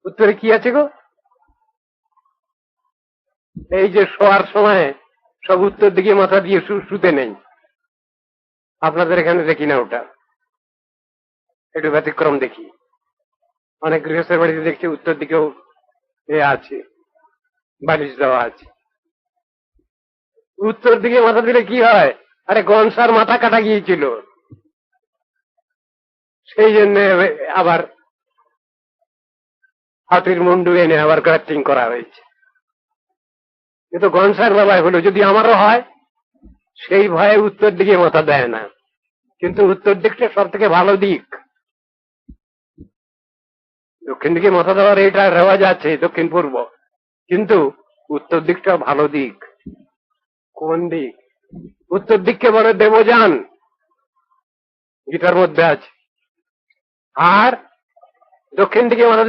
উত্তরে কি আছে গো? এই যে শোয়ার সময় সব উত্তর দিকে মাথা দিয়ে শুতে নেই, আপনাদের এখানে দেখি না ওটা, একটু ব্যতিক্রম দেখি। অনেক গৃহস্থের বাড়িতে দেখছি উত্তর দিকেও এ আছে, বালিশ দেওয়া আছে। উত্তর দিকে মাথা দিলে কি হয়? আরে গনসার মাথা কাটা গিয়েছিল, সেই জন্য আবার হাতির মুন্ডু এনে আবার গ্রাফটিং করা হয়েছে। কিন্তু গনসার বেলায় হলো, যদি আমারও হয় সেই ভয়ে উত্তর দিকে মাথা দেয় না। কিন্তু উত্তর দিকটা সব থেকে ভালো দিক। দক্ষিণ দিকে মাথা দেওয়ার এটা রেওয়াজ আছে দক্ষিণ পূর্ব, কিন্তু উত্তর দিকটা ভালো দিক। কোন দিক? উত্তর দিককে বলে দেবযান, গীতার মধ্যে আছে। আর দক্ষিণ দিকে মাথা